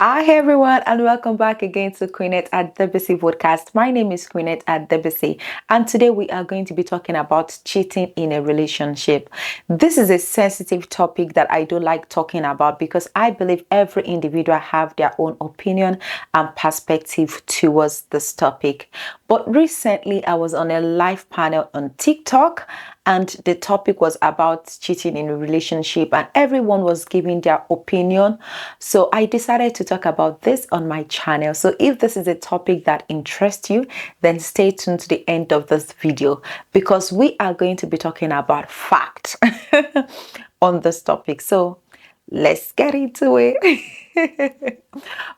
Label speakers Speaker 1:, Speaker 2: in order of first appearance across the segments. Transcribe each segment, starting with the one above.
Speaker 1: Hi everyone, and welcome back again to Queenette at Debussy VODCAST. My name is Queenette at Debussy, and today we are going to be talking about cheating in a relationship. This is a sensitive topic that I do like talking about because I believe every individual have their own opinion and perspective towards this topic. But recently I was on a live panel on TikTok, and the topic was about cheating in a relationship, and everyone was giving their opinion. So I decided to talk about this on my channel. So if this is a topic that interests you, then stay tuned to the end of this video because we are going to be talking about facts on this topic. So let's get into it.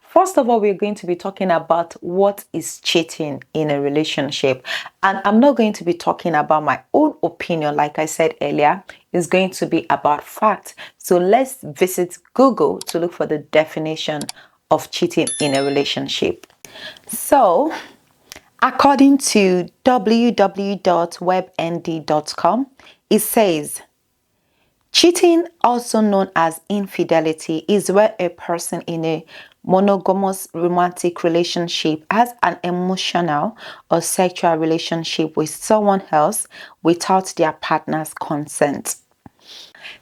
Speaker 1: First of all, we're going to be talking about what is cheating in a relationship. And I'm not going to be talking about my own opinion, like I said earlier. It's going to be about facts. So let's visit Google to look for the definition of cheating in a relationship. So, according to www.webnd.com, it says, cheating, also known as infidelity, is where a person in a monogamous romantic relationship has an emotional or sexual relationship with someone else without their partner's consent.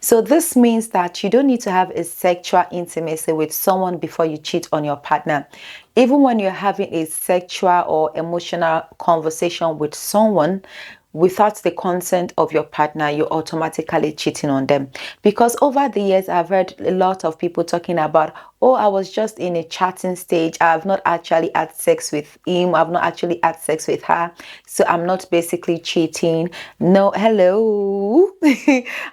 Speaker 1: So this means that you don't need to have a sexual intimacy with someone before you cheat on your partner. Even when you're having a sexual or emotional conversation with someone without the consent of your partner, you're automatically cheating on them. Because over the years, I've heard a lot of people talking about, oh, I was just in a chatting stage. I have not actually had sex with him. I've not actually had sex with her. So I'm not basically cheating. No, hello.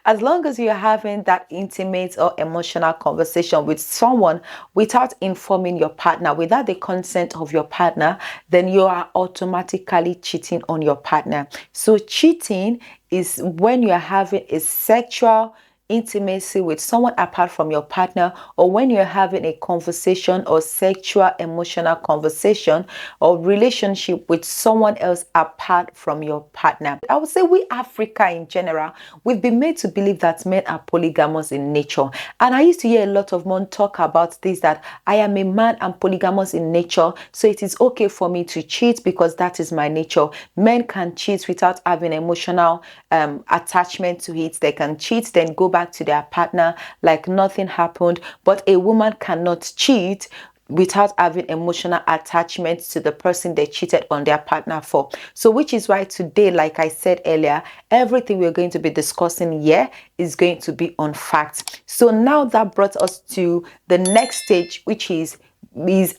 Speaker 1: As long as you're having that intimate or emotional conversation with someone without informing your partner, without the consent of your partner, then you are automatically cheating on your partner. So cheating is when you're having a sexual intimacy with someone apart from your partner, or when you're having a conversation or sexual emotional conversation or relationship with someone else apart from your partner. I would say we Africa in general, we've been made to believe that men are polygamous in nature. And I used to hear a lot of men talk about this, that I am a man and polygamous in nature, so it is okay for me to cheat because that is my nature. Men can cheat without having emotional attachment to it. They can cheat, then go back to their partner like nothing happened. But a woman cannot cheat without having emotional attachment to the person they cheated on their partner for. So which is why today, like I said earlier, everything we're going to be discussing here is going to be on facts. So now that brought us to the next stage, which is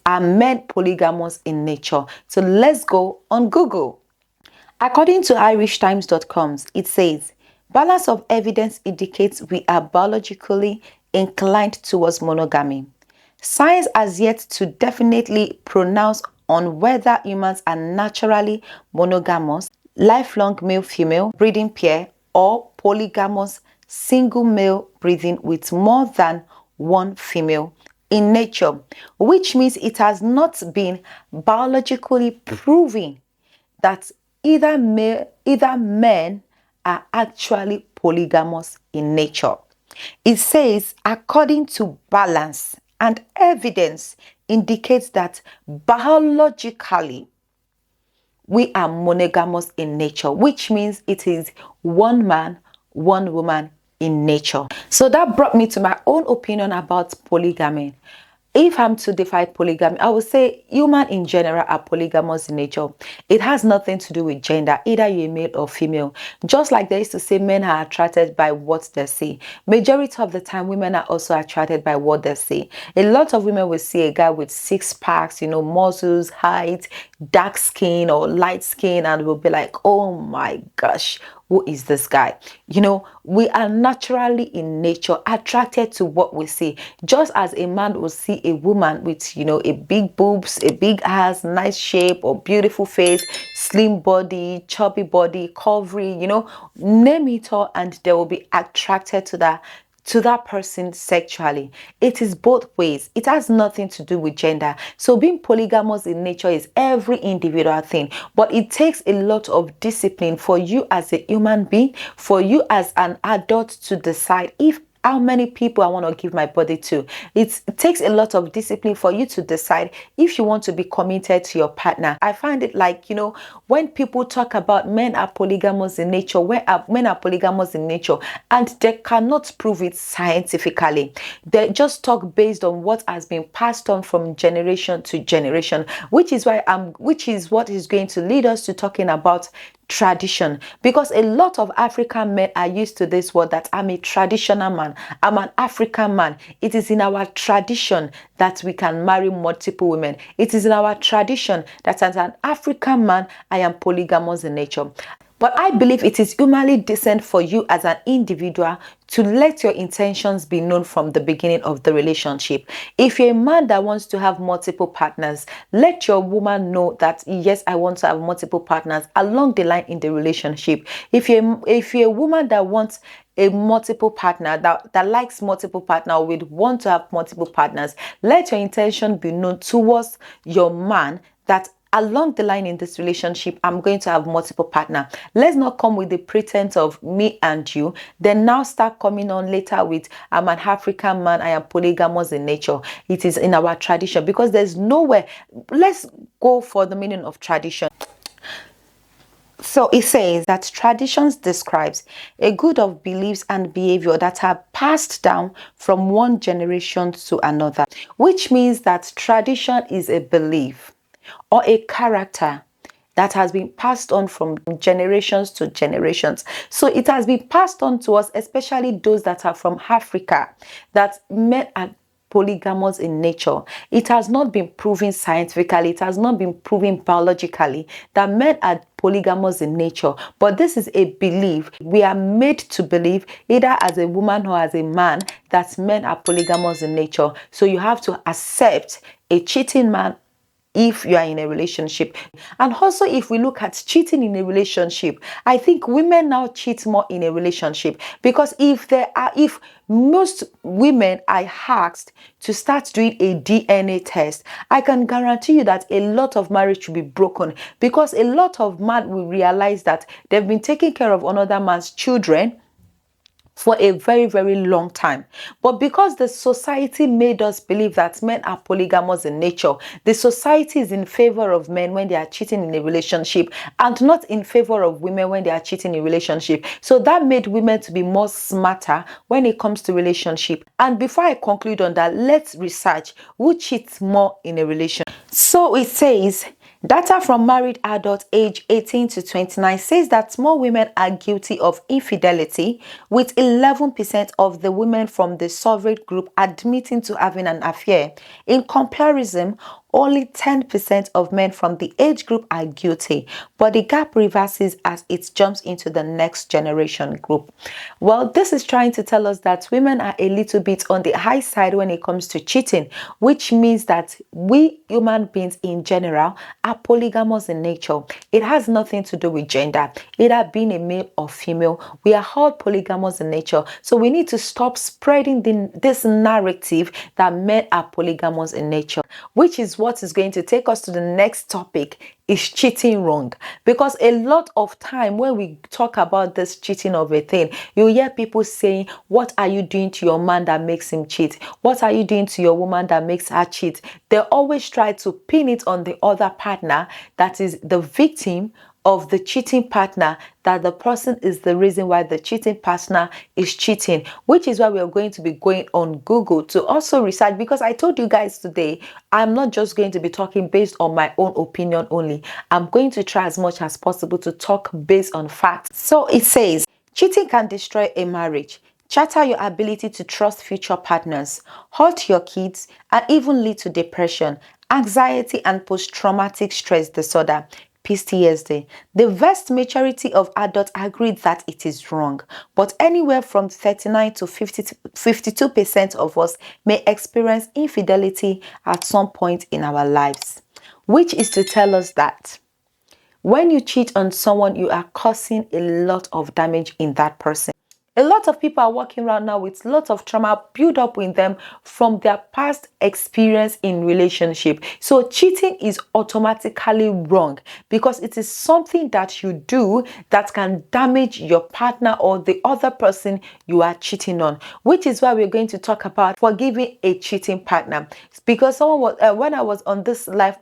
Speaker 1: are men polygamous in nature? So let's go on Google. According to irishtimes.com, it says, balance of evidence indicates we are biologically inclined towards monogamy. Science has yet to definitely pronounce on whether humans are naturally monogamous, lifelong male-female breeding pair, or polygamous single male breeding with more than one female in nature, which means it has not been biologically proven that either men are actually polygamous in nature. It says, according to balance and evidence indicates that biologically we are monogamous in nature, which means it is one man, one woman in nature. So that brought me to my own opinion about polygamy. If I'm to define polygamy, I would say humans in general are polygamous in nature. It has nothing to do with gender, either you're male or female. Just like they used to say men are attracted by what they see. Majority of the time, women are also attracted by what they see. A lot of women will see a guy with six packs, muscles, height, dark skin or light skin, and will be like, oh my gosh, who is this guy? We are naturally in nature attracted to what we see. Just as a man will see a woman with, a big boobs, a big ass, nice shape, or beautiful face, slim body, chubby body, curvy, name it all, and they will be attracted to that person sexually. It is both ways. It has nothing to do with gender. So being polygamous in nature is every individual thing, but it takes a lot of discipline for you as a human being, for you as an adult to decide if how many people I want to give my body to. It takes a lot of discipline for you to decide if you want to be committed to your partner. I find it like, when people talk about men are polygamous in nature, men are polygamous in nature, and they cannot prove it scientifically. They just talk based on what has been passed on from generation to generation, which is what is going to lead us to talking about tradition, because a lot of African men are used to this word that I'm a traditional man, I'm an African man. It is in our tradition that we can marry multiple women. It is in our tradition that as an African man I am polygamous in nature. But I believe it is humanly decent for you as an individual to let your intentions be known from the beginning of the relationship. If you're a man that wants to have multiple partners, let your woman know that, yes, I want to have multiple partners along the line in the relationship. If you're a woman that wants a multiple partner, that likes multiple partner, or would want to have multiple partners, let your intention be known towards your man that along the line in this relationship, I'm going to have multiple partner. Let's not come with the pretense of me and you, then now start coming on later with I'm an African man, I am polygamous in nature. It is in our tradition, because there's nowhere. Let's go for the meaning of tradition. So it says that traditions describes a group of beliefs and behavior that are passed down from one generation to another, which means that tradition is a belief or a character that has been passed on from generations to generations. So it has been passed on to us, especially those that are from Africa, that men are polygamous in nature. It has not been proven scientifically, it has not been proven biologically that men are polygamous in nature, but this is a belief. We are made to believe, either as a woman or as a man, that men are polygamous in nature. So you have to accept a cheating man if you are in a relationship. And also, if we look at cheating in a relationship, I think women now cheat more in a relationship, because if most women are asked to start doing a DNA test, I can guarantee you that a lot of marriage will be broken, because a lot of men will realize that they've been taking care of another man's children for a very, very long time. But because the society made us believe that men are polygamous in nature, the society is in favor of men when they are cheating in a relationship, and not in favor of women when they are cheating in a relationship. So that made women to be more smarter when it comes to relationship. And before I conclude on that, let's research who cheats more in a relationship. So it says, data from married adults age 18 to 29 says that more women are guilty of infidelity, with 11% of the women from the surveyed group admitting to having an affair. In comparison, only 10% of men from the age group are guilty, but the gap reverses as it jumps into the next generation group. Well, this is trying to tell us that women are a little bit on the high side when it comes to cheating, which means that we human beings in general are polygamous in nature. It has nothing to do with gender, either being a male or female. We are all polygamous in nature. So we need to stop spreading this narrative that men are polygamous in nature, which is what is going to take us to the next topic. Is cheating wrong? Because a lot of time when we talk about this cheating of a thing, you hear people saying, what are you doing to your man that makes him cheat? What are you doing to your woman that makes her cheat? They always try to pin it on the other partner that is the victim of the cheating partner, that the person is the reason why the cheating partner is cheating, which is why we are going to be going on Google to also research, because I told you guys today, I'm not just going to be talking based on my own opinion only. I'm going to try as much as possible to talk based on facts. So it says, cheating can destroy a marriage, shatter your ability to trust future partners, hurt your kids, and even lead to depression, anxiety, and post-traumatic stress disorder, PTSD. The vast majority of adults agree that it is wrong, but anywhere from 39 to 52% of us may experience infidelity at some point in our lives, which is to tell us that when you cheat on someone, you are causing a lot of damage in that person. A lot of people are walking around now with lots of trauma built up in them from their past experience in relationship. So cheating is automatically wrong because it is something that you do that can damage your partner or the other person you are cheating on, which is why we're going to talk about forgiving a cheating partner. Because someone was, when I was on this live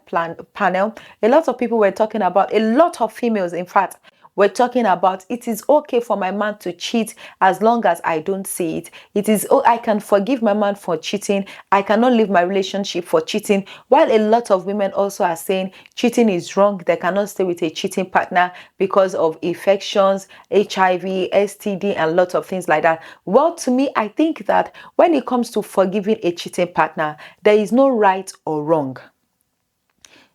Speaker 1: panel, a lot of people were talking about, a lot of females in fact, we're talking about it is okay for my man to cheat as long as I don't see it. It is, oh, I can forgive my man for cheating. I cannot leave my relationship for cheating. While a lot of women also are saying cheating is wrong. They cannot stay with a cheating partner because of infections, HIV, STD, and lots of things like that. Well, to me, I think that when it comes to forgiving a cheating partner, there is no right or wrong.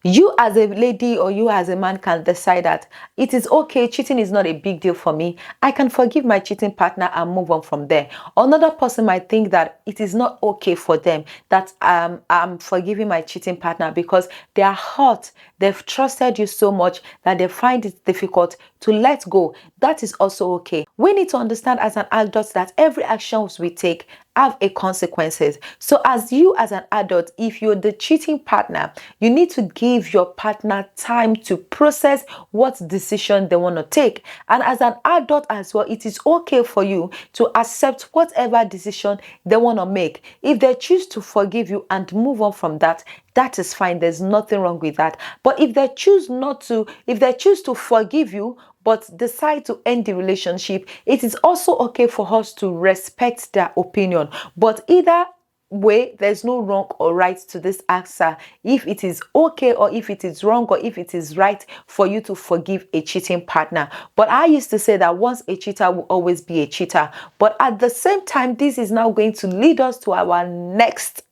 Speaker 1: You as a lady or you as a man can decide that it is okay, cheating is not a big deal for me. I can forgive my cheating partner and move on from there. Another person might think that it is not okay for them, that I'm forgiving my cheating partner because they are hurt. They've trusted you so much that they find it difficult to let go. That is also okay. We need to understand as an adult that every action we take have a consequences. So as an adult, if you're the cheating partner, you need to give your partner time to process what decision they want to take. And as an adult as well, it is okay for you to accept whatever decision they want to make. If they choose to forgive you and move on from that, that is fine. There's nothing wrong with that. But if they choose not to, if they choose to forgive you, but decide to end the relationship, it is also okay for us to respect their opinion. But either way, there's no wrong or right to this answer. If it is okay or if it is wrong or if it is right for you to forgive a cheating partner. But I used to say that once a cheater will always be a cheater. But at the same time, this is now going to lead us to our next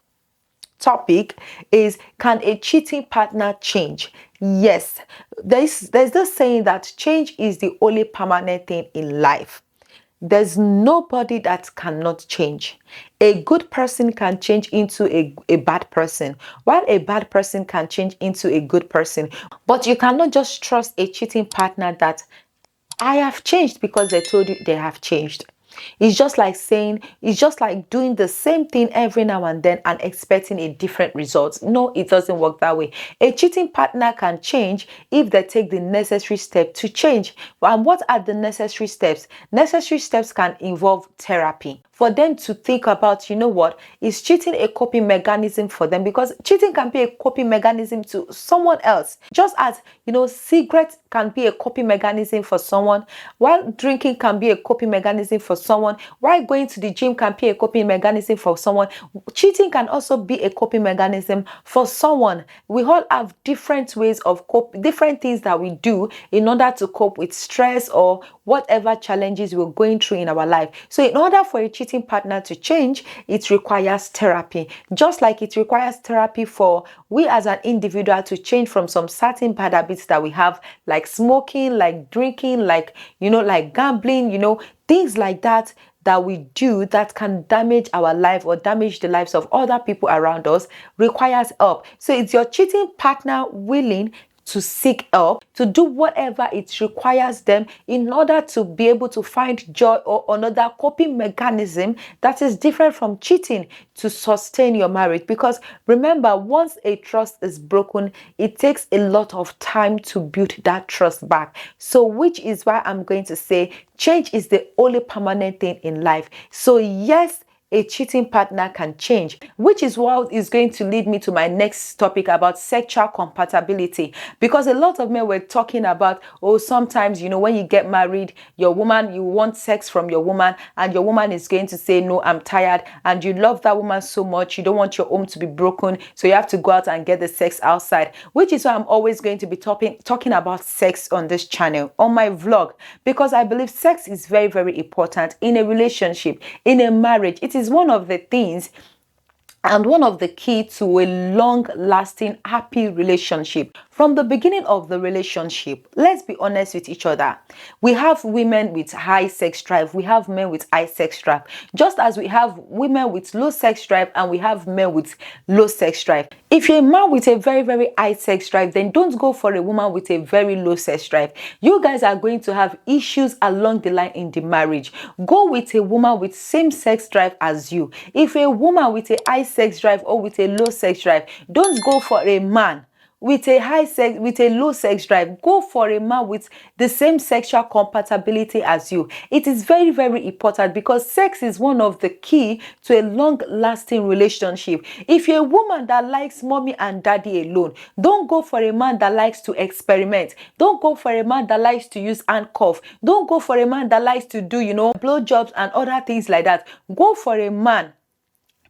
Speaker 1: topic is, can a cheating partner change? Yes, there's this saying that change is the only permanent thing in life. There's nobody that cannot change. A good person can change into a bad person, while a bad person can change into a good person. But you cannot just trust a cheating partner that I have changed because they told you they have changed. It's just like saying, it's just like doing the same thing every now and then and expecting a different result. No, it doesn't work that way. A cheating partner can change if they take the necessary step to change. And what are the necessary steps? Necessary steps can involve therapy. For them to think about, you know what, is cheating a coping mechanism for them? Because cheating can be a coping mechanism to someone else. Just as, cigarettes can be a coping mechanism for someone, while drinking can be a coping mechanism for someone, while going to the gym can be a coping mechanism for someone, cheating can also be a coping mechanism for someone. We all have different ways of different things that we do in order to cope with stress or whatever challenges we're going through in our life. So in order for a cheating partner to change, it requires therapy. Just like it requires therapy for we as an individual to change from some certain bad habits that we have, like smoking, like drinking, like gambling, things like that we do that can damage our life or damage the lives of other people around us, requires help. So it's your cheating partner willing to seek help, to do whatever it requires them in order to be able to find joy or another coping mechanism that is different from cheating to sustain your marriage. Because remember, once a trust is broken, it takes a lot of time to build that trust back. So which is why I'm going to say change is the only permanent thing in life. So yes, a cheating partner can change, which is what is going to lead me to my next topic about sexual compatibility. Because a lot of men were talking about, sometimes, when you get married, you want sex from your woman, and your woman is going to say, no, I'm tired, and you love that woman so much, you don't want your home to be broken, so you have to go out and get the sex outside, which is why I'm always going to be talking about sex on this channel, on my vlog, because I believe sex is very, very important in a relationship, in a marriage. It is one of the things and one of the key to a long-lasting, happy relationship. From the beginning of the relationship, let's be honest with each other. We have women with high sex drive. We have men with high sex drive. Just as we have women with low sex drive and we have men with low sex drive. If you're a man with a very, very high sex drive, then don't go for a woman with a very low sex drive. You guys are going to have issues along the line in the marriage. Go with a woman with same sex drive as you. If a woman with a high sex drive or with a low sex drive, don't go for a man with a low sex drive. Go for a man with the same sexual compatibility as you. It is very, very important because sex is one of the key to a long-lasting relationship. If you're a woman that likes mommy and daddy alone, don't go for a man that likes to experiment. Don't go for a man that likes to use handcuff. Don't go for a man that likes to do, blowjobs and other things like that. Go for a man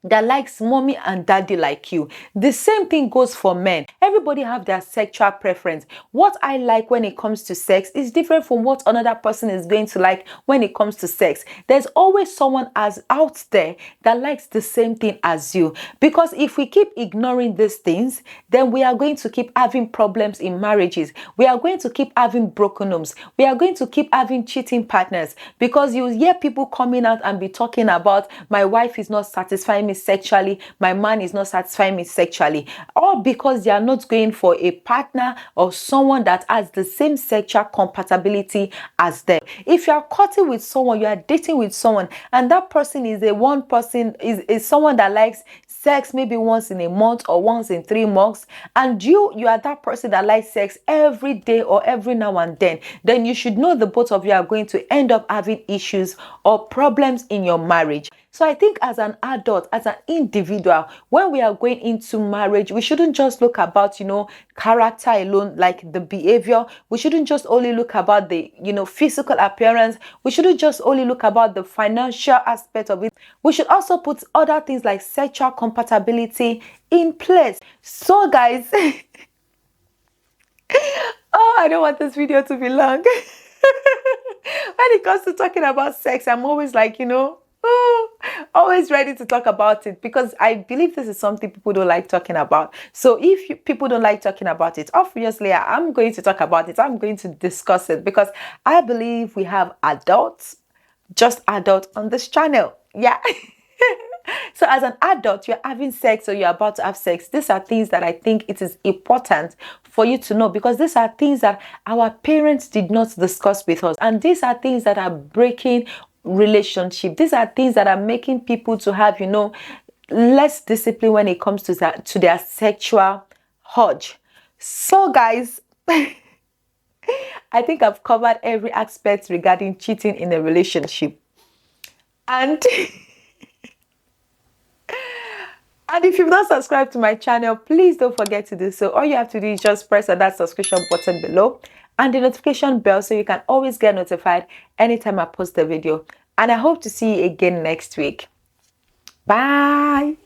Speaker 1: that likes mommy and daddy like you. The same thing goes for men. Everybody have their sexual preference. What I like when it comes to sex is different from what another person is going to like when it comes to sex. There's always someone out there that likes the same thing as you. Because if we keep ignoring these things, then we are going to keep having problems in marriages. We are going to keep having broken homes. We are going to keep having cheating partners. Because you hear people coming out and be talking about, my wife is not satisfying me sexually, my man is not satisfying me sexually, all because they are not going for a partner or someone that has the same sexual compatibility as them. If you are courting with someone, you are dating with someone, and that person is someone that likes sex maybe once in a month or once in 3 months, and you are that person that likes sex every day or every now and then you should know the both of you are going to end up having issues or problems in your marriage. So I think as an adult, as an individual, when we are going into marriage, we shouldn't just look about, character alone, like the behavior. We shouldn't just only look about the, physical appearance. We shouldn't just only look about the financial aspect of it. We should also put other things like sexual compatibility in place. So guys, I don't want this video to be long. When it comes to talking about sex, I'm always like, always ready to talk about it because I believe this is something people don't like talking about. So if people don't like talking about it, obviously I'm going to talk about it. I'm going to discuss it because I believe we have just adults on this channel. Yeah. So as an adult, you're having sex or you're about to have sex. These are things that I think it is important for you to know because these are things that our parents did not discuss with us. And these are things that are breaking relationship. These are things that are making people to have, less discipline when it comes to their sexual urge. So guys, I think I've covered every aspect regarding cheating in a relationship. And if you've not subscribed to my channel, please don't forget to do so. All you have to do is just press on that subscription button below and the notification bell so you can always get notified anytime I post a video. And I hope to see you again next week. Bye.